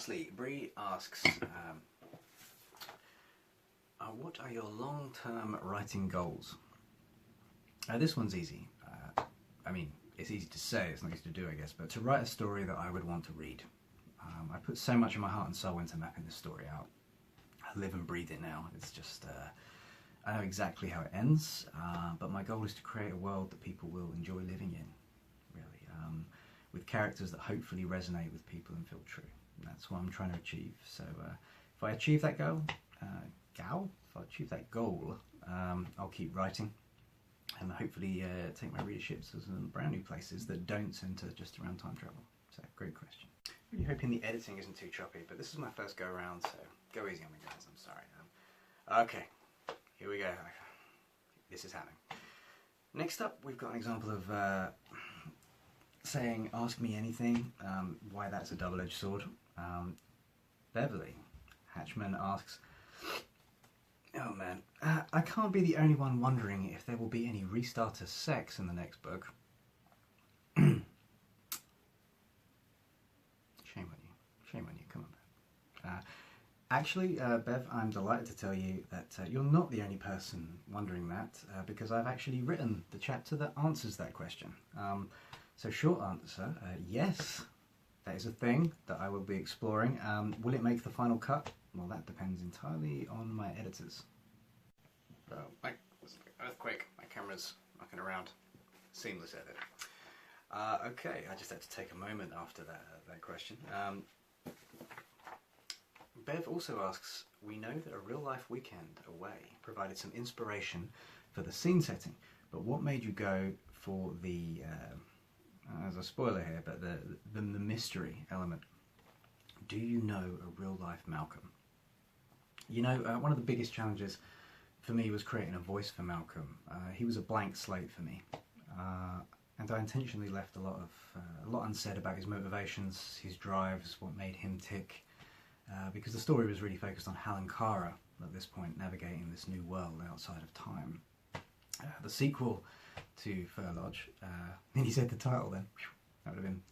lastly, Bree asks, what are your long-term writing goals? This one's easy. I mean, it's easy to say, it's not easy to do, I guess, but to write a story that I would want to read. I put so much of my heart and soul into mapping this story out. I live and breathe it now. It's just, I know exactly how it ends, but my goal is to create a world that people will enjoy living in, really, with characters that hopefully resonate with people and feel true. And that's what I'm trying to achieve. So if I achieve that goal, I'll keep writing and hopefully take my readerships to some brand new places that don't centre just around time travel. So, great question. Really hoping the editing isn't too choppy, but this is my first go around, so go easy on me, guys. I'm sorry. Okay, here we go. This is happening. Next up, we've got an example of saying, "Ask me anything." Why that's a double-edged sword. Beverly Hatchman asks, "Oh man, I can't be the only one wondering if there will be any restarter sex in the next book." Shame on you, come on. Actually, Bev, I'm delighted to tell you that you're not the only person wondering that, because I've actually written the chapter that answers that question. So short answer, yes, that is a thing that I will be exploring. Will it make the final cut? Well, that depends entirely on my editors. Earthquake, my camera's mucking around. Seamless edit. Okay, I just had to take a moment after that question. Bev also asks, "We know that a real-life weekend away provided some inspiration for the scene setting, but what made you go for the, as a spoiler here, but the mystery element? Do you know a real-life Malcolm?" You know, one of the biggest challenges for me was creating a voice for Malcolm. He was a blank slate for me, and I intentionally left a lot unsaid about his motivations, his drives, what made him tick, because the story was really focused on Hal and Kara at this point, navigating this new world outside of time. The sequel to Fir Lodge, and he said the title then, that would have been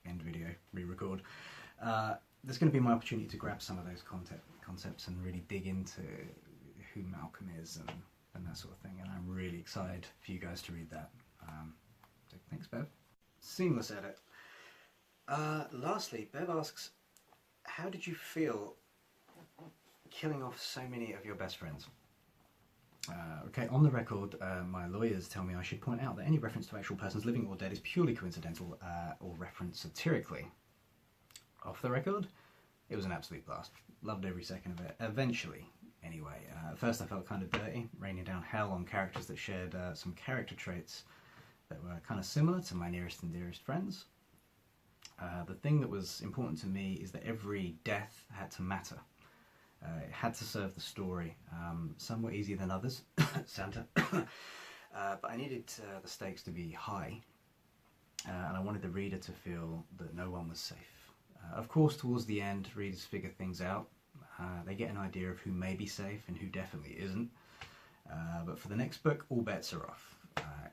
end video, re-record. There's going to be my opportunity to grab some of those concepts and really dig into who Malcolm is and that sort of thing, and I'm really excited for you guys to read that. So thanks, Bev. Seamless edit. Lastly, Bev asks, "How did you feel killing off so many of your best friends?" Okay, on the record, my lawyers tell me I should point out that any reference to actual persons living or dead is purely coincidental or referenced satirically. Off the record, it was an absolute blast. Loved every second of it. Eventually, anyway. At first I felt kind of dirty, raining down hell on characters that shared some character traits that were kind of similar to my nearest and dearest friends. The thing that was important to me is that every death had to matter. It had to serve the story. Some were easier than others, Santa. But I needed the stakes to be high, and I wanted the reader to feel that no one was safe. Of course, towards the end, readers figure things out. They get an idea of who may be safe and who definitely isn't. But for the next book, all bets are off.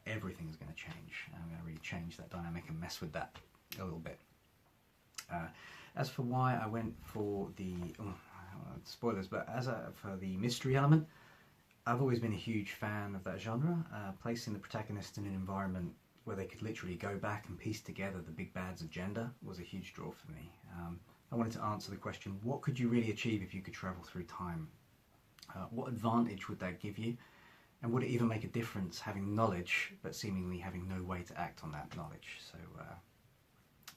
Everything's going to change. I'm going to really change that dynamic and mess with that a little bit. As for why I went for the spoilers, but for the mystery element, I've always been a huge fan of that genre. Placing the protagonist in an environment where they could literally go back and piece together the big bad's agenda was a huge draw for me. I wanted to answer the question, what could you really achieve if you could travel through time? What advantage would that give you? And would it even make a difference having knowledge, but seemingly having no way to act on that knowledge? So,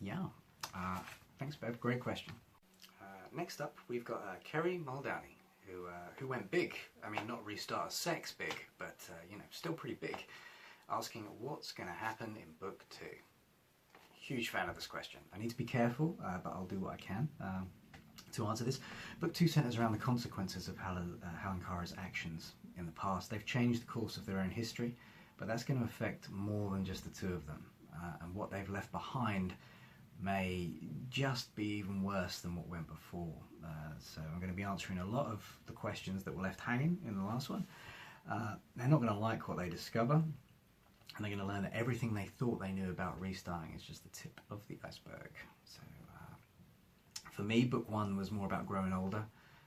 yeah. Thanks, Bev. Great question. Next up, we've got Kerry Muldowney, who went big. I mean, not restart sex big, but, you know, still pretty big. Asking what's going to happen in book 2. Huge fan of this question. I need to be careful, but I'll do what I can to answer this. Book 2 centres around the consequences of Hal and Kara's actions in the past. They've changed the course of their own history, but that's going to affect more than just the two of them. And what they've left behind may just be even worse than what went before. So I'm going to be answering a lot of the questions that were left hanging in the last one. They're not going to like what they discover. And they're going to learn that everything they thought they knew about restarting is just the tip of the iceberg. So, For me, book one was more about growing older,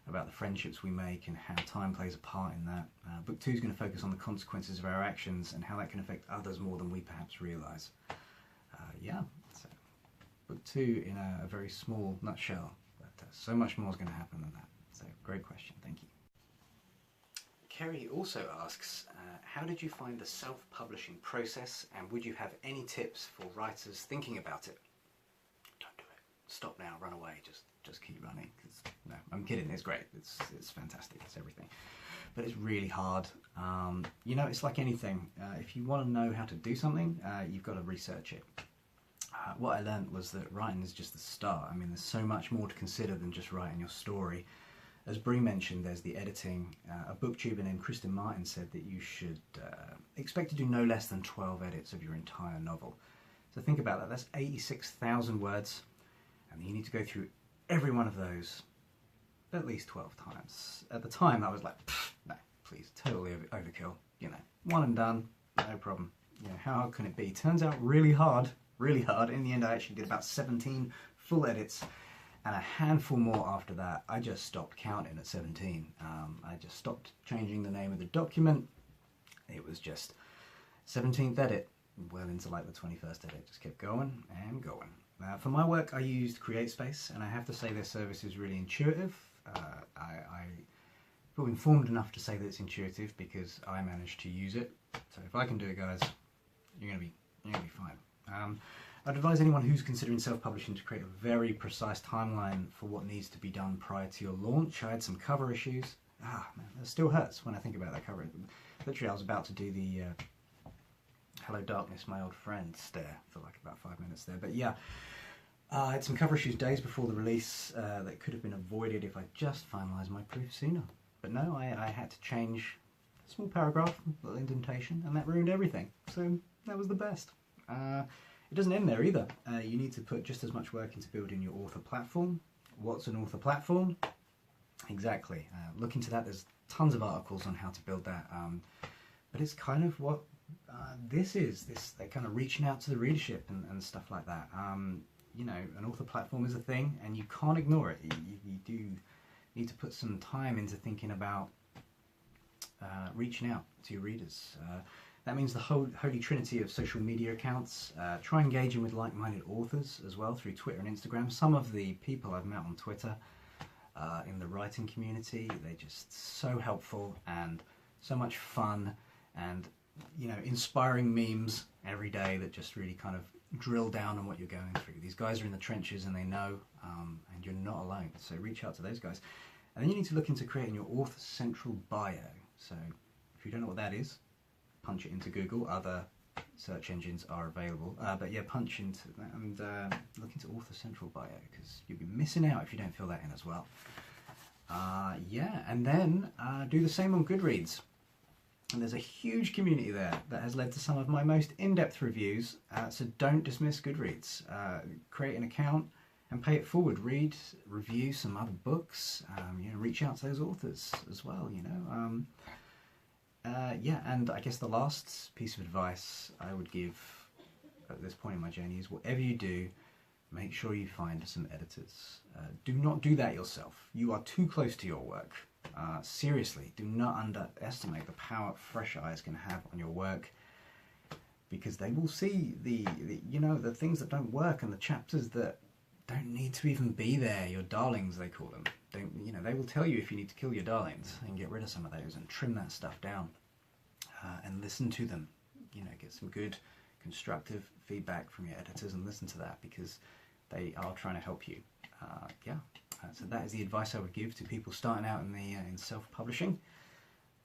about the friendships we make and how time plays a part in that. Book two is going to focus on the consequences of our actions and how that can affect others more than we perhaps realise. Yeah, so book two in a very small nutshell, but so much more is going to happen than that. So great question, thank you. Kerry also asks, how did you find the self-publishing process, and would you have any tips for writers thinking about it? Don't do it. Stop now, run away, just keep running. No, I'm kidding, it's great, it's fantastic, it's everything. But it's really hard. You know, it's like anything. If you want to know how to do something, you've got to research it. What I learned was that writing is just the start. I mean, there's so much more to consider than just writing your story. As Brie mentioned, there's the editing. A booktuber named Kristen Martin said that you should expect to do no less than 12 edits of your entire novel. So think about that, that's 86,000 words, and you need to go through every one of those at least 12 times. At the time I was like, no, please, totally overkill. You know, one and done, no problem. You know, how hard can it be? Turns out really hard, really hard. In the end I actually did about 17 full edits, and a handful more after that. I just stopped counting at 17. I just stopped changing the name of the document. It was just 17th edit, well into like the 21st edit. Just kept going and going. For my work I used CreateSpace, and I have to say their service is really intuitive. I feel informed enough to say that it's intuitive because I managed to use it. So if I can do it, guys, you're gonna be fine. I'd advise anyone who's considering self-publishing to create a very precise timeline for what needs to be done prior to your launch. I had some cover issues. Man, it still hurts when I think about that cover. Literally, I was about to do the Hello Darkness, my old friend stare for like about 5 minutes there. But yeah, I had some cover issues days before the release that could have been avoided if I just finalised my proof sooner. But no, I had to change a small paragraph, a little indentation, and that ruined everything. So that was the best. It doesn't end there either. You need to put just as much work into building your author platform. What's an author platform? Exactly. Look into that. There's tons of articles on how to build that. But it's kind of what this is. They're kind of reaching out to the readership and stuff like that. You know, an author platform is a thing, and you can't ignore it. You do need to put some time into thinking about reaching out to your readers. That means the holy trinity of social media accounts. Try engaging with like-minded authors as well through Twitter and Instagram. Some of the people I've met on Twitter in the writing community, they're just so helpful and so much fun, and you know, inspiring memes every day that just really kind of drill down on what you're going through. These guys are in the trenches and they know, and you're not alone. So reach out to those guys. And then you need to look into creating your author central bio. So if you don't know what that is, punch it into Google. Other search engines are available. But yeah, punch into that and look into author central bio, because you'll be missing out if you don't fill that in as well. Yeah, and then do the same on Goodreads. And there's a huge community there that has led to some of my most in-depth reviews, so don't dismiss Goodreads. Create an account and pay it forward. Read, review some other books, you know, reach out to those authors as well, you know. Yeah, and I guess the last piece of advice I would give at this point in my journey is, whatever you do, make sure you find some editors. Do not do that yourself. You are too close to your work. Seriously, do not underestimate the power fresh eyes can have on your work, because they will see the you know, the things that don't work and the chapters that don't need to even be there, your darlings they call them. You know, they will tell you if you need to kill your darlings and get rid of some of those and trim that stuff down, and listen to them. You know, get some good constructive feedback from your editors and listen to that, because they are trying to help you. Yeah. So that is the advice I would give to people starting out in the in self-publishing.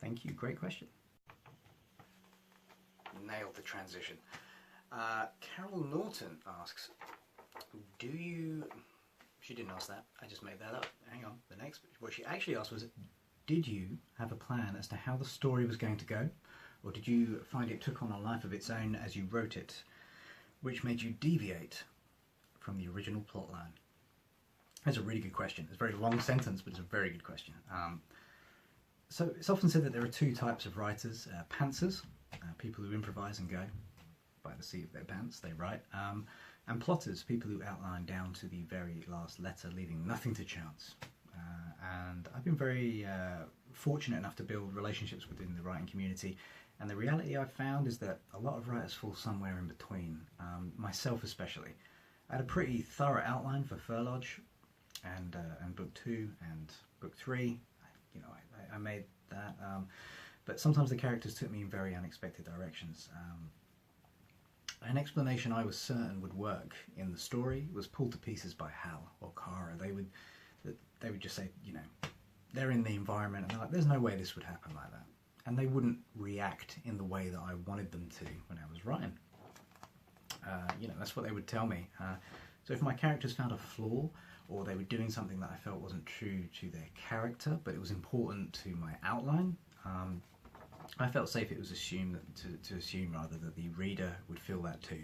Thank you, great question. Nailed the transition. Carol Norton asks, do you... She didn't ask that, I just made that up. Hang on, the next... What she actually asked was, did you have a plan as to how the story was going to go? Or did you find it took on a life of its own as you wrote it, which made you deviate from the original plotline? That's a really good question. It's a very long sentence, but it's a very good question. So it's often said that there are two types of writers. Pantsers, people who improvise and go by the seat of their pants, they write. and plotters, people who outline down to the very last letter, leaving nothing to chance. And I've been very fortunate enough to build relationships within the writing community, and the reality I've found is that a lot of writers fall somewhere in between, myself especially. I had a pretty thorough outline for Fir Lodge and book 2 and book 3. You know, I made that, but sometimes the characters took me in very unexpected directions. An explanation I was certain would work in the story was pulled to pieces by Hal or Kara. They would just say, you know, they're in the environment and they're like, there's no way this would happen like that. And they wouldn't react in the way that I wanted them to when I was writing. You know, that's what they would tell me. So if my characters found a flaw, or they were doing something that I felt wasn't true to their character, but it was important to my outline, I felt safe. It was assumed to assume rather that the reader would feel that too.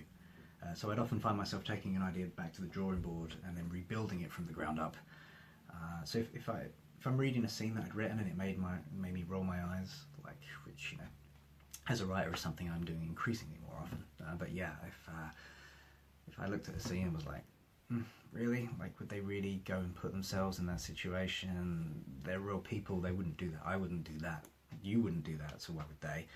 So I'd often find myself taking an idea back to the drawing board and then rebuilding it from the ground up. So if I'm reading a scene that I'd written and it made me roll my eyes, like, which, you know, as a writer is something I'm doing increasingly more often. But yeah, if I looked at a scene and was like, really? Like, would they really go and put themselves in that situation? They're real people. They wouldn't do that. I wouldn't do that. You wouldn't do that. So why would they?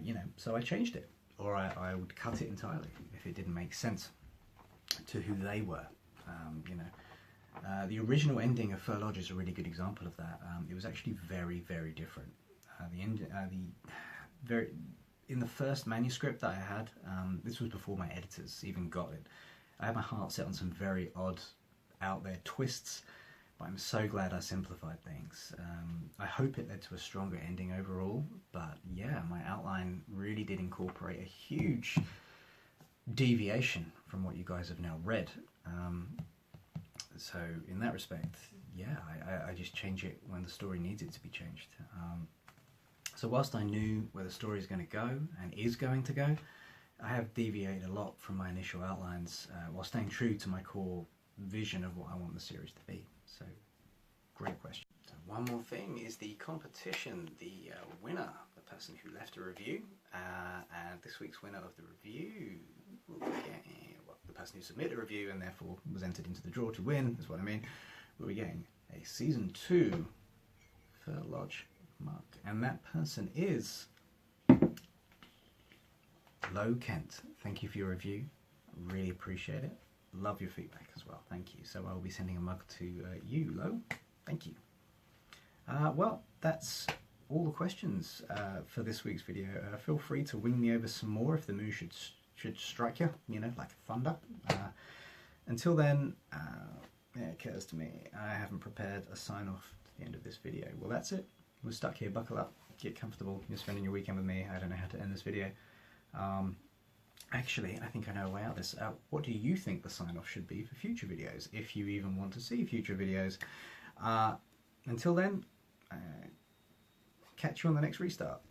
You know, so I changed it, or I would cut it entirely if it didn't make sense to who they were. You know, the original ending of Fir Lodge is a really good example of that. It was actually very, very different. In the first manuscript that I had, this was before my editors even got it, I had my heart set on some very odd, out there twists, but I'm so glad I simplified things. I hope it led to a stronger ending overall, but yeah, my outline really did incorporate a huge deviation from what you guys have now read. So in that respect, yeah, I just change it when the story needs it to be changed. So whilst I knew where the story is going to go and is going to go, I have deviated a lot from my initial outlines while staying true to my core vision of what I want the series to be. So, great question. So one more thing is the competition. The winner, the person who left a review, and this week's winner of the review will be the person who submitted a review and therefore was entered into the draw to win, is what I mean. We'll be getting a Season 2 Fir Lodge mug, and that person is Lo Kent. Thank you for your review. Really appreciate it. Love your feedback as well. Thank you. So I'll be sending a mug to you, Lo. Thank you. Well, that's all the questions for this week's video. Feel free to wing me over some more if the mood should strike you, you know, like thunder. Until then, it occurs to me I haven't prepared a sign-off to the end of this video. Well, that's it. We're stuck here. Buckle up. Get comfortable. You're spending your weekend with me. I don't know how to end this video. Actually, I think I know a way out of this. What do you think the sign-off should be for future videos, if you even want to see future videos? Until then, catch you on the next restart.